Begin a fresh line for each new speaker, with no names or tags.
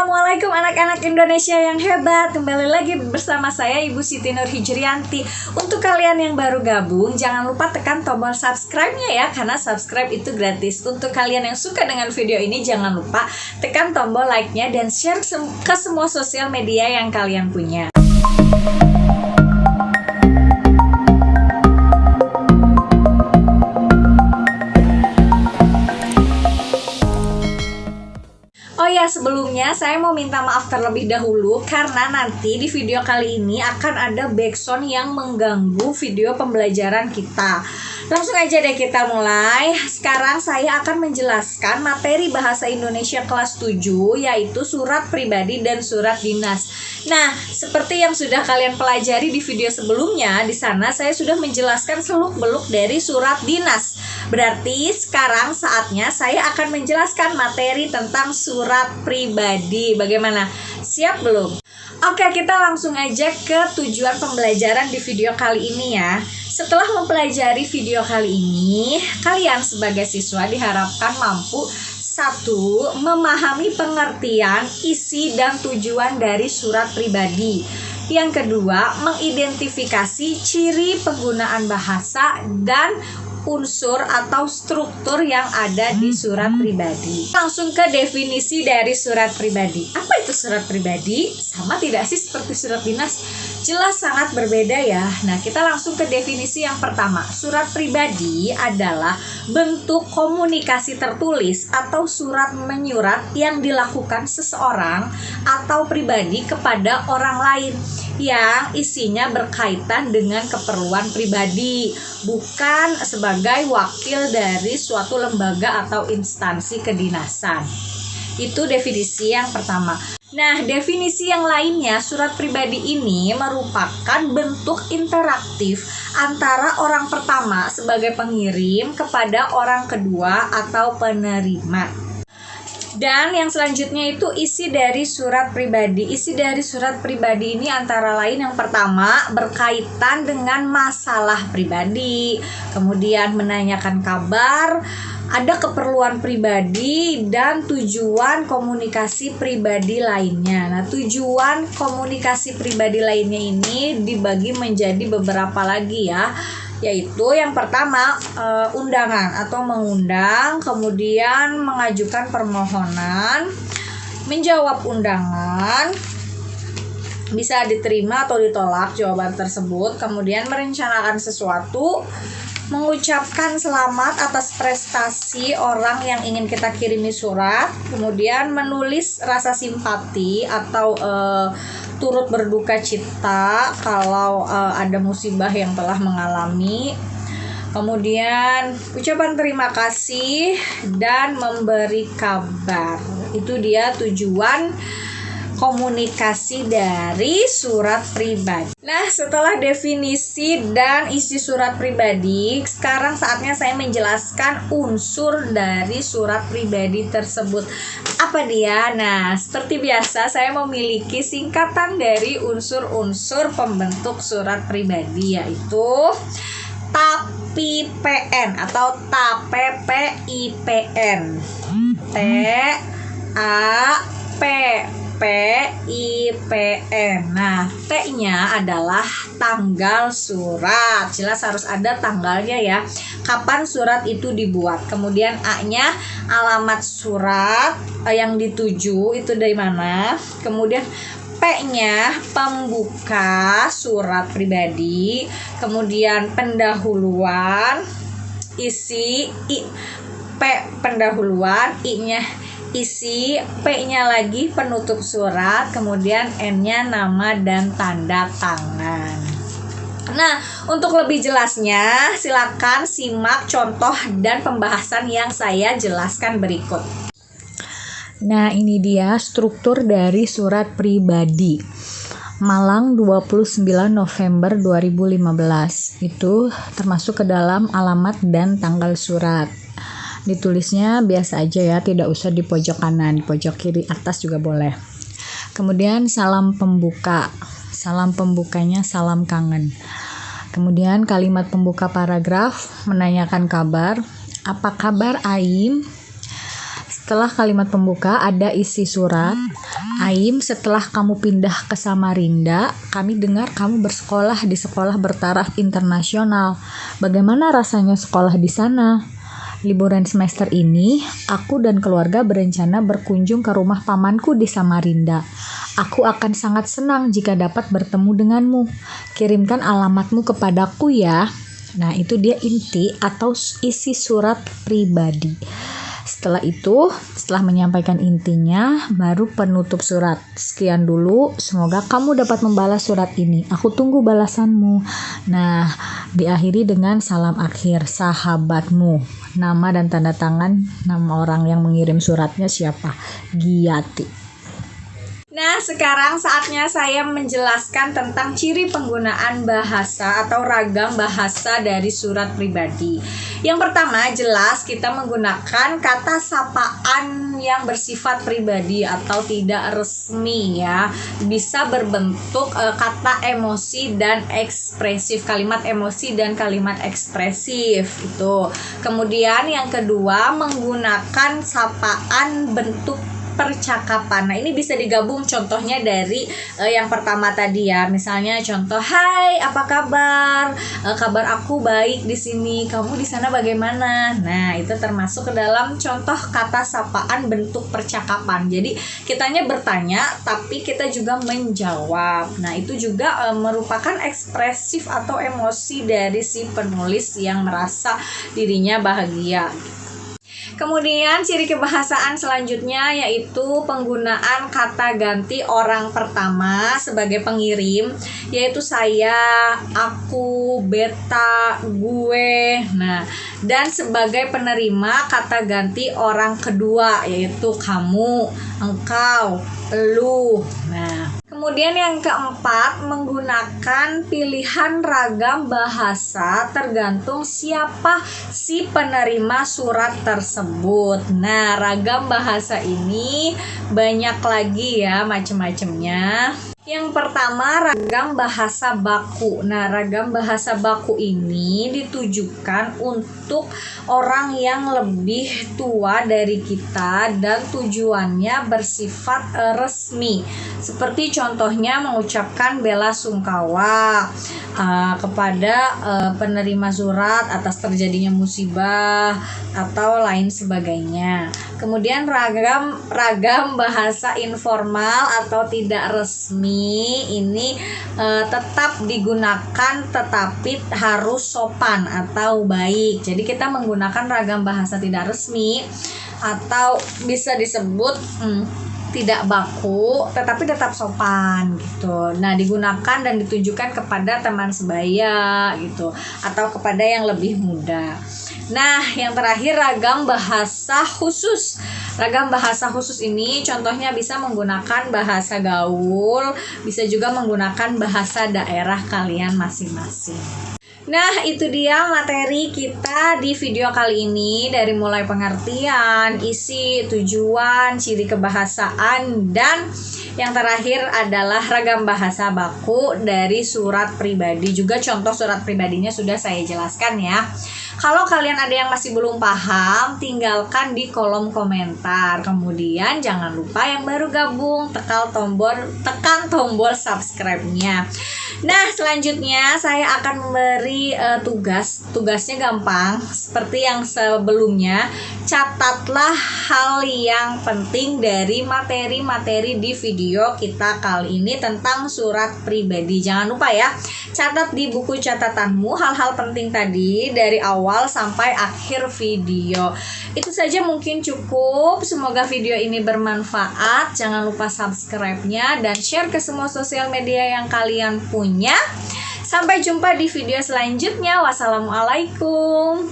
Assalamualaikum anak-anak Indonesia yang hebat. Kembali lagi bersama saya Ibu Siti Nur Hijrianti. Untuk kalian yang baru gabung, jangan lupa tekan tombol subscribe-nya ya, karena subscribe itu gratis. Untuk kalian yang suka dengan video ini, jangan lupa tekan tombol like-nya dan share ke semua sosial media yang kalian punya. Oh ya, sebelumnya saya mau minta maaf terlebih dahulu karena nanti di video kali ini akan ada backsound yang mengganggu video pembelajaran kita. Langsung aja deh kita mulai. Sekarang saya akan menjelaskan materi bahasa Indonesia kelas 7, yaitu surat pribadi dan surat dinas. Nah, seperti yang sudah kalian pelajari di video sebelumnya, di sana saya sudah menjelaskan seluk-beluk dari surat dinas. Berarti sekarang saatnya saya akan menjelaskan materi tentang surat pribadi. Bagaimana? Siap belum? Oke, kita langsung aja ke tujuan pembelajaran di video kali ini ya. Setelah mempelajari video kali ini, kalian sebagai siswa diharapkan mampu: 1. Memahami pengertian, isi, dan tujuan dari surat pribadi. Yang kedua, mengidentifikasi ciri penggunaan bahasa dan unsur atau struktur yang ada di surat pribadi. Langsung ke definisi dari surat pribadi. Apa itu surat pribadi? Sama tidak sih seperti surat dinas? Jelas sangat berbeda ya. Nah, kita langsung ke definisi yang pertama. Surat pribadi adalah bentuk komunikasi tertulis atau surat menyurat yang dilakukan seseorang atau pribadi kepada orang lain yang isinya berkaitan dengan keperluan pribadi, bukan sebagai wakil dari suatu lembaga atau instansi kedinasan. Itu definisi yang pertama. Nah, definisi yang lainnya, surat pribadi ini merupakan bentuk interaktif antara orang pertama sebagai pengirim kepada orang kedua atau penerima. Dan yang selanjutnya itu isi dari surat pribadi. Isi dari surat pribadi ini antara lain yang pertama berkaitan dengan masalah pribadi, kemudian menanyakan kabar, ada keperluan pribadi, dan tujuan komunikasi pribadi lainnya. Nah, tujuan komunikasi pribadi lainnya ini dibagi menjadi beberapa lagi ya. Yaitu yang pertama undangan atau mengundang, kemudian mengajukan permohonan, menjawab undangan, bisa diterima atau ditolak jawaban tersebut, kemudian merencanakan sesuatu, mengucapkan selamat atas prestasi orang yang ingin kita kirimi surat, kemudian menulis rasa simpati atau turut berduka cita kalau ada musibah yang telah mengalami, kemudian ucapan terima kasih dan memberi kabar. Itu dia tujuan komunikasi dari surat pribadi. Nah, setelah definisi dan isi surat pribadi, sekarang saatnya saya menjelaskan unsur dari surat pribadi tersebut. Apa dia? Nah, seperti biasa saya memiliki singkatan dari unsur-unsur pembentuk surat pribadi, yaitu TAPIPN atau TAPPIPN. TAPPIPN. Nah, T-nya adalah tanggal surat. Jelas harus ada tanggalnya ya. Kapan surat itu dibuat. Kemudian A-nya alamat surat yang dituju itu dari mana. Kemudian P-nya pembuka surat pribadi. Kemudian pendahuluan, isi, P pendahuluan, I-nya isi, P-nya lagi penutup surat, kemudian N-nya nama dan tanda tangan. Nah, untuk lebih jelasnya silakan simak contoh dan pembahasan yang saya jelaskan berikut. Nah, ini dia struktur dari surat pribadi. Malang 29 November 2015. Itu termasuk ke dalam alamat dan tanggal surat. Ditulisnya biasa aja ya, tidak usah di pojok kanan, di pojok kiri atas juga boleh. Kemudian salam pembuka. Salam pembukanya salam kangen. Kemudian kalimat pembuka paragraf menanyakan kabar. Apa kabar Aim? Setelah kalimat pembuka ada isi surat. Aim, setelah kamu pindah ke Samarinda, kami dengar kamu bersekolah di sekolah bertaraf internasional. Bagaimana rasanya sekolah di sana? Liburan semester ini, aku dan keluarga berencana berkunjung ke rumah pamanku di Samarinda. Aku akan sangat senang jika dapat bertemu denganmu. Kirimkan alamatmu kepadaku ya. Nah, itu dia inti atau isi surat pribadi. Setelah menyampaikan intinya, baru penutup surat. Sekian dulu, semoga kamu dapat membalas surat ini. Aku tunggu balasanmu. Nah, diakhiri dengan salam akhir, sahabatmu. Nama dan tanda tangan nama orang yang mengirim suratnya siapa? Giati. Nah, sekarang saatnya saya menjelaskan tentang ciri penggunaan bahasa atau ragam bahasa dari surat pribadi. Yang pertama, jelas kita menggunakan kata sapaan yang bersifat pribadi atau tidak resmi ya. Bisa berbentuk kata emosi dan ekspresif, kalimat emosi dan kalimat ekspresif itu. Kemudian yang kedua, menggunakan sapaan bentuk percakapan. Nah, ini bisa digabung contohnya dari yang pertama tadi ya. Misalnya contoh, "Hai, apa kabar? Kabar aku baik di sini. Kamu di sana bagaimana?" Nah, itu termasuk ke dalam contoh kata sapaan bentuk percakapan. Jadi, kitanya bertanya tapi kita juga menjawab. Nah, itu juga merupakan ekspresif atau emosi dari si penulis yang merasa dirinya bahagia. Kemudian ciri kebahasaan selanjutnya yaitu penggunaan kata ganti orang pertama sebagai pengirim, yaitu saya, aku, beta, gue. Nah, dan sebagai penerima kata ganti orang kedua yaitu kamu, engkau, elu. Nah, kemudian yang keempat, menggunakan pilihan ragam bahasa tergantung siapa si penerima surat tersebut. Nah, ragam bahasa ini banyak lagi ya macam-macamnya. Yang pertama, ragam bahasa baku. Nah, ragam bahasa baku ini ditujukan untuk orang yang lebih tua dari kita dan tujuannya bersifat resmi. Seperti contohnya mengucapkan bela sungkawa kepada penerima surat atas terjadinya musibah atau lain sebagainya. Kemudian ragam bahasa informal atau tidak resmi ini tetap digunakan tetapi harus sopan atau baik. Jadi kita menggunakan ragam bahasa tidak resmi atau bisa disebut tidak baku tetapi tetap sopan gitu. Nah, digunakan dan ditujukan kepada teman sebaya gitu atau kepada yang lebih muda. Nah, yang terakhir ragam bahasa khusus. Ragam bahasa khusus ini contohnya bisa menggunakan bahasa gaul, bisa juga menggunakan bahasa daerah kalian masing-masing. Nah, itu dia materi kita di video kali ini, dari mulai pengertian, isi, tujuan, ciri kebahasaan, dan yang terakhir adalah ragam bahasa baku dari surat pribadi. Juga contoh surat pribadinya sudah saya jelaskan ya. Kalau kalian ada yang masih belum paham, tinggalkan di kolom komentar. Kemudian jangan lupa yang baru gabung, tekan tombol subscribe-nya. Nah, selanjutnya saya akan memberi tugasnya gampang seperti yang sebelumnya. Catatlah hal yang penting dari materi-materi di video kita kali ini tentang surat pribadi. Jangan lupa ya, catat di buku catatanmu hal-hal penting tadi dari awal sampai akhir video. Itu saja mungkin cukup. Semoga video ini bermanfaat. Jangan lupa subscribe-nya dan share ke semua sosial media yang kalian punya. Sampai jumpa di video selanjutnya. Wassalamualaikum.